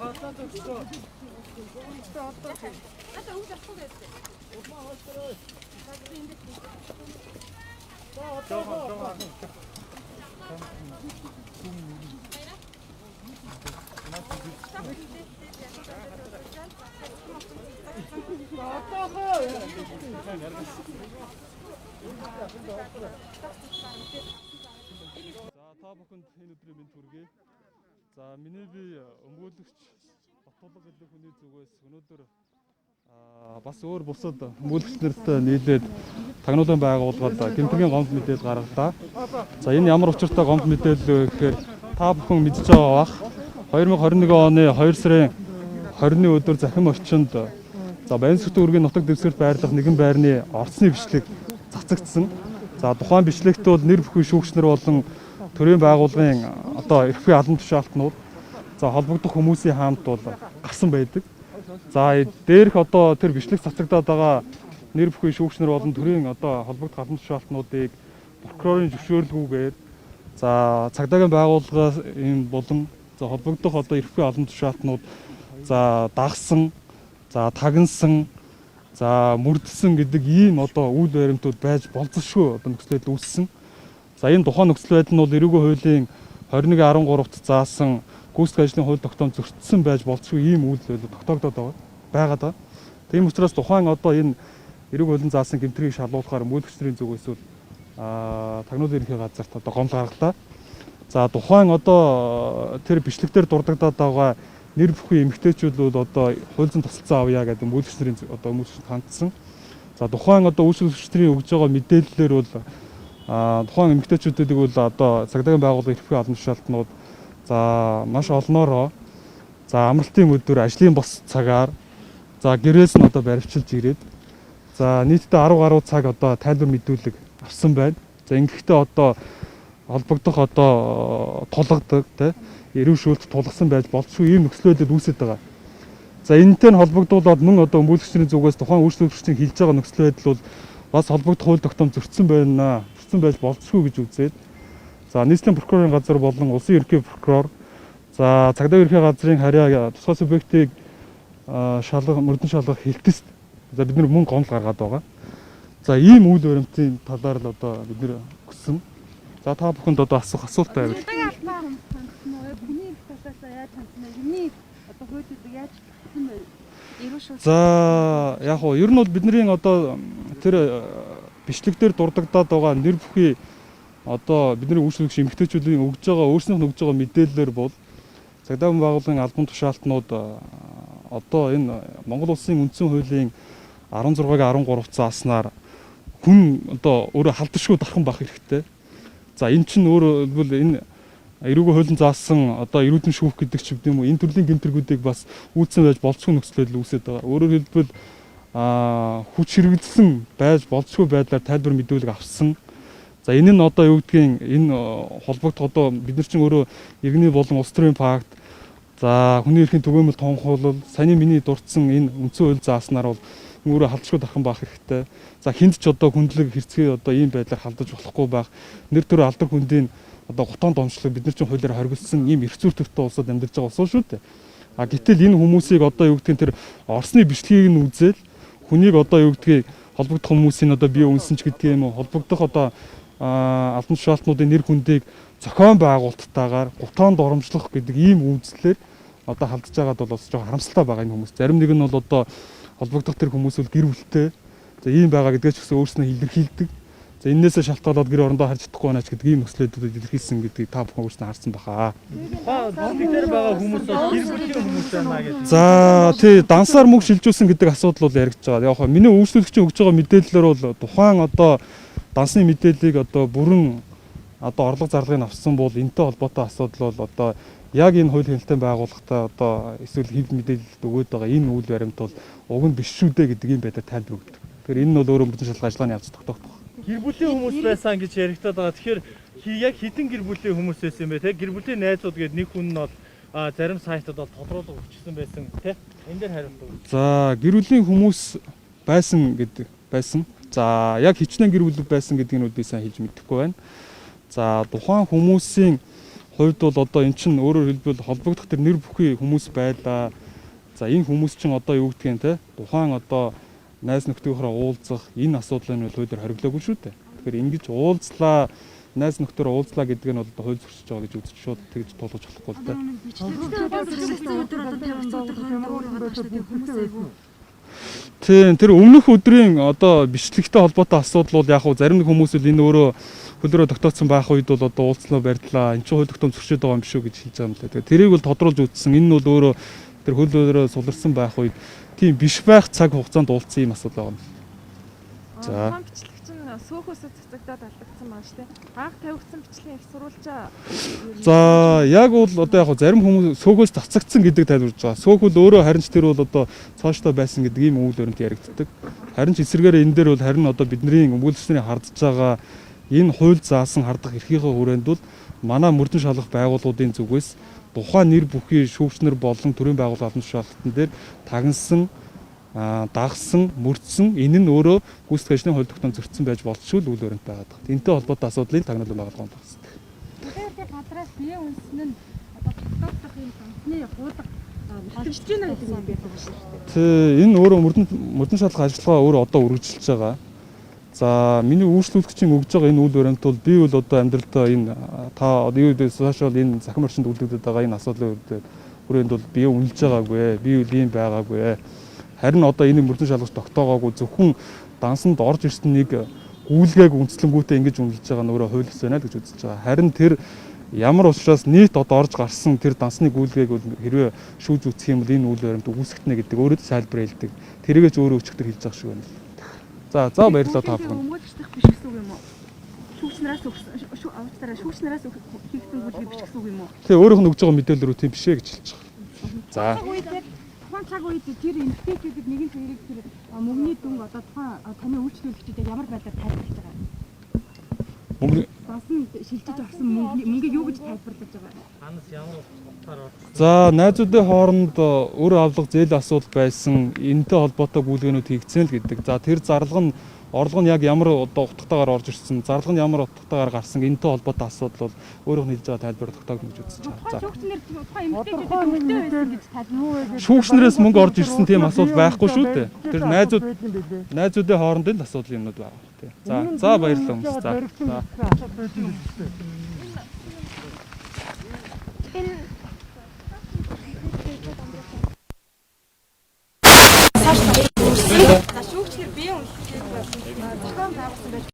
Та бүхэнд энэ өдрийн мэнд хүргэе. За миний би өмгөөлөгч Батулга гэдэг хүний зүгээс өнөөдөр бас өөр бусад өмгөөлөгч нартай нийлээд тагнуулын байгууллагад гэмтэргийн гомд мэдээлэл гаргалаа. За энэ ямар учиртай гомд мэдээлэл вэ гэхээр та бүхэн мэдж байгаа бах 2021 оны 2 сарын 20-ны өдөр захим орчинд за Баянсүртэн үргийн нутаг дэвсгэрт байрлах нэгэн байрны орцны бичлэг цацагдсан. За тухайн бичлэгт бол нэр бүхий шүүгчнэр болон төрийн байгууллагын одоо эрхвээ албан тушаалтнууд за холбогдох хүмүүсийн хаамт бол гарсан байдаг. За дээрх одоо тэр бичлэг цацагдаад байгаа нэр бүхий шүүгчнэр болон төрийн одоо холбогдох албан тушаалтнуудыг прокурорын зөвшөөрлгүйгээр за цагдаагийн байгууллагаас юм болон за холбогдох одоо эрхвээ албан тушаалтнууд за дагсан, за тагнасан, за мөрдсөн гэдэг ийм одоо үйл баримтууд байж болзошгүй одоо нөхцөл байдал үүссэн. За энэ тухайн нөхцөл байдал нь бол эрүүгийн хуулийн 21.13-т заасан гүйцэтгэх ажлын хууль тогтоомж зөрчсөн байж болзошгүй ийм үйл тогтоогдоод байгаа. Тийм учраас тухайн одоо энэ эрүүгийн хуулийн заасан гэмтрийг шалгуулахаар мөөлөгчдийн зүгээс бол тагнуулын ерөнхий газарт одоо гомдол гаргалаа. За тухайн одоо тэр бичлэгтэр дурддагдаад байгаа нэр бүхий эмэгтэйчүүд бол одоо хууль зүйн тусалцаа авъя гэдэг мөөлөгчдийн одоо мөөлөгчд хандсан. За тухайн одоо үйлчлэгчдийн өгж байгаа мэдээллээр бол тухайн эмэгтэйчүүдэд бол одоо цагдаагийн байгууллагын эрхвээ албан тушаалтнууд за маш олноороо за амралтын өдөр ажлын бос цагаар за гэрээс нь одоо баривчилж ирээд за нийтдээ 10 гаруй цаг одоо тайлбар мэдүүлэг авсан байна. За ингэхдээ одоо холбогдох одоо тулгадаг те эрүүл шүүлт тулгасан байж болзошгүй ийм нөхцөл байдал үүсэж байгаа. За энэтэй холбогдуулаад мөн одоо мөөлөгчдийн зүгээс тухайн үйлчлэгчдийн хэлж байгаа нөхцөл байдал бол бас холбогдох хууль тогтоом зөрчсөн байна. Зөрчсөн байж болзошгүй гэж үзээд за нийслэлийн прокурорын газар болон улсын ерөнхий прокурор за цагдаагийн ерөнхий газрын харьяа тусгай субъектыг мөрдөн шалгах хэлтэст за бид нар мөн гомдол гаргаад байгаа. За ийм үйл баримтын талаар л одоо бид нэр өгсөн. За та бүхэнд одоо асуулт байвал. За яг хоо ер нь бол бидний одоо тэр бичлэгдэр дурддагдаад байгаа нэр бүхий одоо бидний үйлчлэгч эмэгтэйчүүдийн өгж байгаа өөрснийх нь өгж байгаа мэдээлэлээр бол цагдаагийн байгууллагын албан тушаалтнууд одоо энэ Монгол улсын үндсэн хуулийн 16-гийн 13-т зааснаар хүн одоо өөрөө халдваршгүй дархан байх хэрэгтэй. За эн чинь өөрөө бол энэ эрүүгийн хуулийн заасан одоо эрүүдэн шүүх гэдэг ч юм уу энэ төрлийн гэмтэргүүдийг бас үүссэн байж болзошгүй нөхцөл байдал үүсэж байгаа. Өөрөөр хэлбэл хүч хэрэгжсэн байж болзошгүй байдлаар тайлбар мэдүүлэг авсан. За энэ нь одоо юу гэдгийг энэ холбогдох одоо бид нар чинь өөрөө иргэний болон улс төрийн пакт за хүний эрхийн түгээмэл тунхаглал саний миний дурдсан энэ үндсэн хууль зааснаар бол өөрөө халдшгүй дархан байх хэрэгтэй. За хүнд ч одоо хүндлэг хэрцгий одоо ийм байдлаар халдаж болохгүй байх. Нэр төр алдар хүндийн одоо гутаан домшлог бид нар чинь хуулиар хоригдсан ийм эрх зүйн төртөө улсад амьдарч байгаа улсууд шүү дээ. А гэтэл энэ хүмүүсийг одоо юу гэдгийг тэр Оросны бичлэгийг нь үзэл хүнийг одоо юу гэдгийг холбогдох хүмүүсийн одоо бие үнсэн ч гэдэг юм уу холбогдох одоо албан тушаалтнуудын нэр хүндийг зохион байгуулалттайгаар гутаан доромжлох гэдэг ийм үйлдэлээр одоо халдж байгаад бол бас жоохон харамсалтай байгаа энэ хүмүүс. Зарим нэг нь бол одоо холбогдох тэр хүмүүс бол гэр бүлтэй за ийм байгаа гэдгээ ч гэсэн өөрснөө илэрхийлдэг. За энээсээ шалтгаалаад гэр орондоо харж чадахгүй байна ч гэдэг ийм нөхцөлөд илэрхийлсэн гэдгийг та бүхэн өөрснөө харсан баха. Дээр байгаа хүмүүс бол гэр бүлийн хүмүүс байна гэдэг. За тий дансаар мөнгө шилжүүлсэн гэдэг асуудал бол яригдж байгаа. Яг хоо миний үйлчлэгчийн өгж байгаа мэдээллээр бол тухайн одоо дансны мэдээллийг одоо бүрэн одоо орлого зарлагыг авсан бол энэтэй холбоотой асуудал бол одоо яг энэ хууль хяналтын байгууллагатай одоо эсвэл хэв мэдээлэлд өгөөд байгаа энэ үйл баримт бол уг нь биш шүү дээ гэдэг юм байдлаар тайлбар өгдөг. Тэгэхээр энэ нь бол өөрөө мөрдөн шалгах ажиллагааны явц тогтоох. Гэр бүлийн хүмүүс байсан гэж яригдаад байгаа. Тэгэхээр яг хэдэн гэр бүлийн хүмүүс байсан юм бэ те? Гэр бүлийн найзууд гэдэг нэг хүн нь бол зарим сайтад бол тодруулга өгчсөн байсан те? Энэ дээр хариулт өгөө. За гэр бүлийн хүмүүс байсан гэдэг байсан. За яг хичнээн гэр бүл байсан гэдгийг нь би сайн хэлж мэдэхгүй байна. За тухайн хүмүүсийн хувьд бол одоо эн чинь өөрөөр хэлбэл холбогдох тэр нэр бүхий хүмүүс байлаа. За энэ хүмүүс чинь одоо юу гэдгийг те тухайн одоо найз нөхдөөрөө уулзах энэ асуудлын бол хуулиар хориглоогүй шүү дээ. Тэгэхээр ингэж уулзлаа найз нөхдөр уулзлаа гэдэг нь бол одоо хууль зөрчиж байгаа гэж үзэж шууд тэгж тулгууж болохгүй л дээ. Тийм тэр өмнөх өдрийн одоо бичлэгтэй холбоотой асуудал бол яг хуу зарим нэг хүмүүс л энэ өөрөө хөлрөө тогтооцсон байх үед бол одоо уулзлаа барьдлаа энэ чинь хууль тогтоом зөрчиж байгаа юм шүү гэж хэлж байгаа юм л дээ. Тэрийг бол тодруулж үзсэн. Энэ нь бол өөрөө тэр хөлрөө суларсан байх үед тийм биш байх цаг хугацаанд уулзсан юм асуудал байгаа юм. За бичлэг чинь сөөхөөсөө цацагдаад алдагдсан байна шүү дээ. Анх тавигдсан бичлэгийн их сурвалжаа. За яг бол одоо яг зарим хүмүүс сөөхөөс цацагдсан гэдэг тайлбарж байгаа. Сөөхөл өөрөө харин ч тэр бол одоо цооштой байсан гэдэг ийм үйл өрөнд яригддаг. Харин ч эсрэгээр энэ дээр бол харин одоо бидний өмгөөлөгчдийн хардж байгаа энэ хууль заасан хардах эрхийнхээ хүрээнд бол манай мөрдөн шалгах байгууллагуудын зүгээс тухайн нэр бүхий шүүгчнэр болон төрийн байгууллагын шалгалтын дээр тагнасан дагсан, мөрдсөн энэ нь өөрөө гүйцэтгэх ажлын хууль тогтоом зөрчсөн байж болчихвол үйл өрөнд байгаад байна. Энтэй холбоотой асуудлыг тагнуулсан байгаа юм байна. Тэгэхээр гадраас бие үнсэн нь одоо тогтоох юм санхны гуулга холжиж байна гэдэг юм байдаг шүү дээ. Тэ энэ өөрөө мөрдөн шалгах ажиллагаа өөрөө одоо үргэлжилж байгаа. За миний үйлчлүүлэгчийн өгж байгаа энэ үйл өрөөнд бол би бол одоо амьдралдаа энэ та юу гэдэг сошиал энэ захим орчинд үлдэгдэж байгаа энэ асуудлын хүрээнд бол би үнэлж байгаагүй. Би үл ийм байгаагүй. Харин одоо энийг мөрдөн шалгаж тогтоогоогүй зөвхөн дансанд орж ирсэн нэг гүйлгээг үндэслэнгүүтээ ингэж үнэлж байгаа нь өөрөө хуулиас байна л гэж үзэж байгаа. Харин тэр ямар учраас нийт одоо орж гарсан тэр дансны гүйлгээг хэрвээ шүүж үзэх юм бол энэ үйл өрөөнд үүсгэтнэ гэдэг өөрөө тайлбар хэлдэг. Тэрийгэж өөрөө өчигдөр хэлж байгаа шиг байна. За баярлалаа та бүхэн. Өмгөөлөгчдөх биш гэсэн үг юм уу? Шүүгчнээс хийгдсэн бүлгийг биш гэсэн үг юм уу? Тэгээ өөрөөх нь өгж байгаа мэдээлэл рүү тийм бишээ гэж хэлж байгаа. За тухайн цаг үед тэр эмэгтэйчүүдэд нэгэн тэрийг тэр мөнгөний дүнг одоо тухайн таны үйлчлүүлэгчдээ ямар байдлаар тайлбарлаж байгаа юм? Басан шилжиж орсон мөнгийг юу гэж тайлбарлаж байгаа юм? Ханаас ямар утгаар орж. За найзуудын хооронд өөр авлага зээл асуудал байсан энэтэй холбоотой гүйлгээнүүд хийгдсэн л гэдэг. За тэр зарлага нь орлого нь яг ямар одоо утгатаагаар орж ирсэн, зарлага нь ямар утгатаагаар гарсан энэтэй холбоотой асуудал бол өөрөөх нь хэлж байгаа тайлбар тогтоогно гэж үзэж байгаа. Шүүгчнэр тухайн эмэгтэйчүүдэд өвдөө байсан гэж тайлбарлаж. Шүүгчнэрээс мөнгө орж ирсэн тийм асуудал байхгүй шүү дээ. Тэр найзуудын хоорондын асуудал юмнууд байгаа тийм. За баярлалаа хүмүүс. За. Шүүгчнэр бие үнэлэхэд зохион байгуулсан байж